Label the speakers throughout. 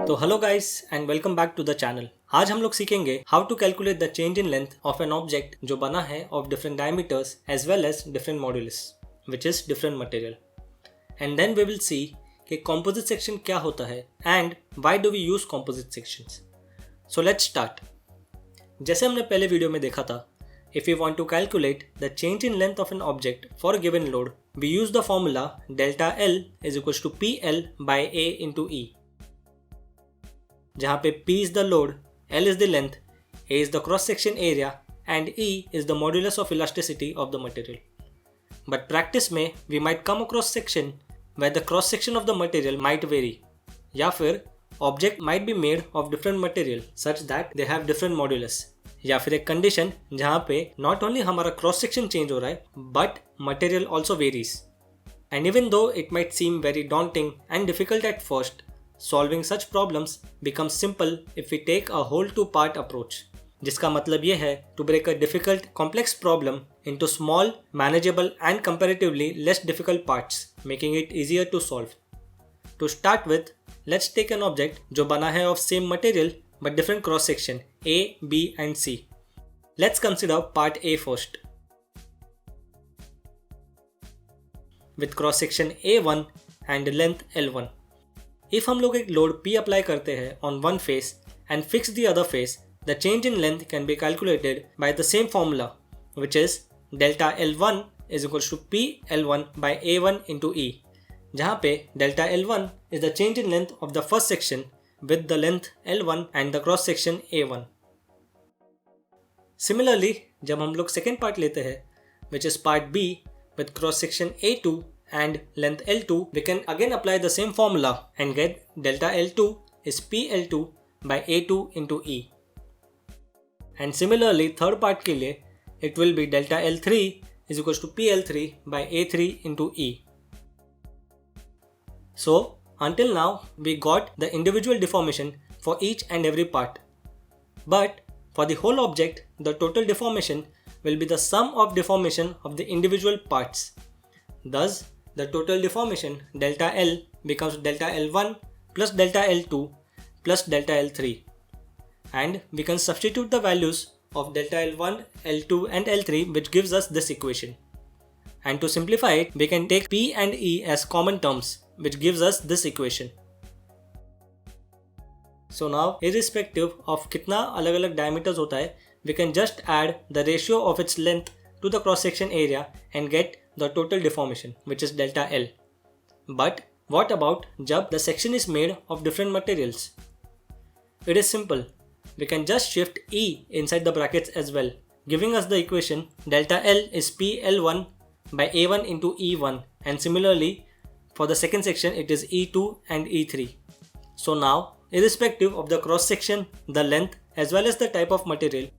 Speaker 1: तो hello guys and welcome back to the channel. आज हम लोग सीखेंगे how to calculate the change in length of an object जो बना है of different diameters as well as different modulus which is different material. And then we will see कि composite section क्या होता है and why do we use composite sections. So let's start. जैसे हमने पहले वीडियो में देखा था, if we want to calculate the change in length of an object for a given load, we use the formula delta L is equals to PL by A into E, जहाँ पे P is the load, L is the length, A is the cross section area and E is the modulus of elasticity of the material. But practice में we might come across section where the cross section of the material might vary, या फिर object might be made of different material such that they have different modulus, या फिर एक condition जहाँ पे not only हमारा cross section change हो रहा है but material also varies. And even though it might seem very daunting and difficult at first, solving such problems becomes simple if we take a whole to part approach, जिसका मतलब ये है to break a difficult complex problem into small manageable and comparatively less difficult parts, making it easier to solve. To start with, let's take an object जो बना है of same material but different cross section A, B and C. Let's consider part A first. With cross section A1 and length L1. If हम लोग एक load P apply करते हैं on one face and fix the other face, the change in length can be calculated by the same formula, which is delta L1 is equals to P L1 by A1 into E, जहाँ पे delta L1 is the change in length of the first section with the length L1 and the cross section A1. Similarly, जब हम लोग second part लेते हैं, which is part B with cross section A2 and length L2, we can again apply the same formula and get delta L2 is PL2 by A2 into E. And similarly, third part के लिए it will be delta L3 is equals to PL3 by A3 into E. So, until now, we got the individual deformation for each and every part. But for the whole object, the total deformation will be the sum of deformation of the individual parts. Thus, the total deformation delta L becomes delta L1 plus delta L2 plus delta L3. And we can substitute the values of delta L1, L2 and L3, which gives us this equation. And to simplify it, we can take P and E as common terms, which gives us this equation. So now, irrespective of कितना अलग अलग diameters होता है, we can just add the ratio of its length to the cross section area and get the total deformation, which is delta L. But what about जब the section is made of different materials? It is simple. We can just shift E inside the brackets as well, giving us the equation delta L is PL1 by A1 into E1, and similarly for the second section it is E2 and E3. So now, irrespective of the cross section, the length as well as the type of material,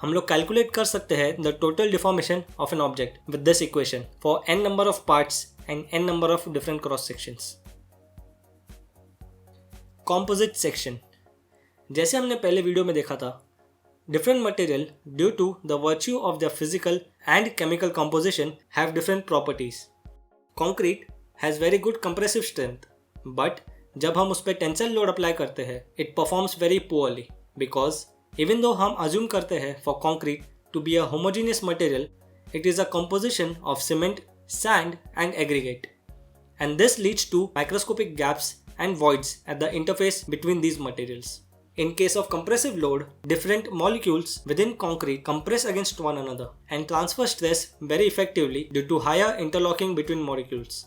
Speaker 1: हम लोग calculate कर सकते हैं the total deformation of an object with this equation for n number of parts and n number of different cross sections. Composite section. जैसे हमने पहले video में देखा था, different material due to the virtue of their physical and chemical composition have different properties. Concrete has very good compressive strength, but जब हम उस पर टेंसाइल लोड अप्लाई करते हैं, it performs very poorly because even though हम assume करते हैं for concrete to be a homogeneous material, it is a composition of cement, sand and aggregate, and this leads to microscopic gaps and voids at the interface between these materials. In case of compressive load, different molecules within concrete compress against one another and transfer stress very effectively due to higher interlocking between molecules.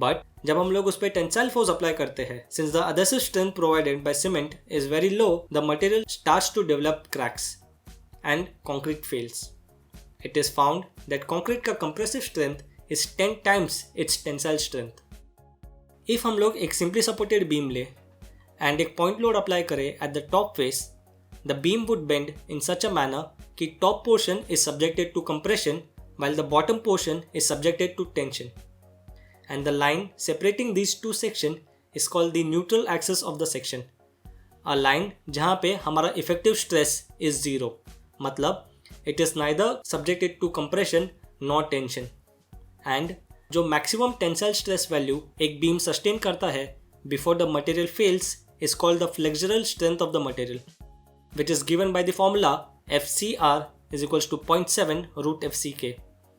Speaker 1: But जब हम लोग उस पर tensile force apply करते हैं, since the adhesive strength provided by cement is very low, the material starts to develop cracks and concrete fails. It is found that concrete का compressive strength is 10 times its tensile strength. If हम लोग एक simply supported beam ले and एक point load apply करें at the top face, the beam would bend in such a manner कि top portion is subjected to compression while the bottom portion is subjected to tension. And the line separating these two sections is called the neutral axis of the section. A line जहाँ पे हमारा effective stress is zero, मतलब it is neither subjected to compression nor tension. And जो maximum tensile stress value एक beam sustain करता है before the material fails is called the flexural strength of the material, which is given by the formula FCR is equals to 0.7 root FCK,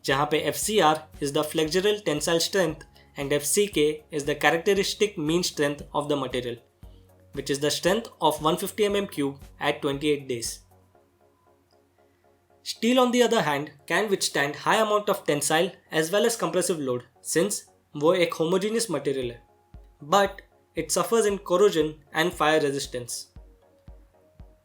Speaker 1: जहाँ पे FCR is the flexural tensile strength and FCK is the characteristic mean strength of the material, which is the strength of 150 mm cube at 28 days. Steel on the other hand can withstand high amount of tensile as well as compressive load since वो एक homogeneous material है, but it suffers in corrosion and fire resistance.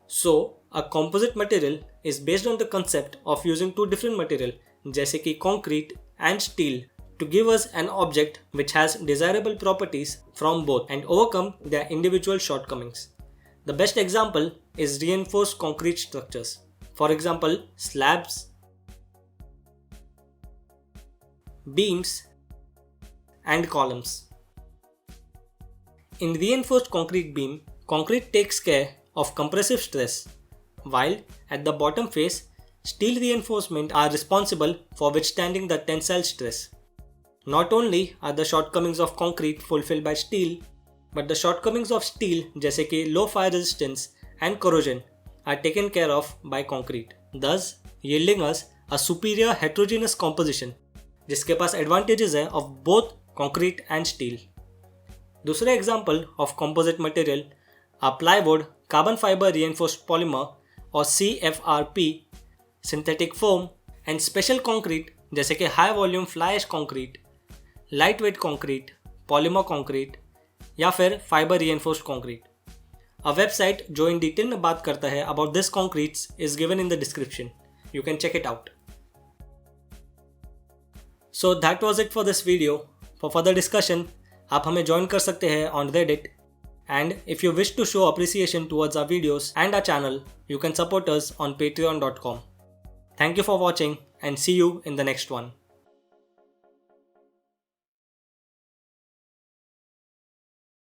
Speaker 1: So, a composite material is based on the concept of using two different material जैसे कि concrete and steel to give us an object which has desirable properties from both and overcome their individual shortcomings. The best example is reinforced concrete structures. For example, slabs, beams, and columns. In reinforced concrete beam, concrete takes care of compressive stress, while at the bottom face, steel reinforcement are responsible for withstanding the tensile stress. Not only are the shortcomings of concrete fulfilled by steel, but the shortcomings of steel जैसे कि low fire resistance and corrosion are taken care of by concrete, thus yielding us a superior heterogeneous composition जिसके पास advantages है of both concrete and steel. दूसरा example of composite material are plywood, carbon fiber reinforced polymer और CFRP, synthetic foam and special concrete जैसे कि high volume fly ash concrete, lightweight concrete, polymer concrete या फिर fiber reinforced concrete. A website जो in detail में बात करता है about this concretes is given in the description. You can check it out. So that was it for this video. For further discussion, आप हमें join कर सकते हैं on Reddit. And if you wish to show appreciation towards our videos and our channel, you can support us on patreon.com. Thank you for watching and see you in the next one.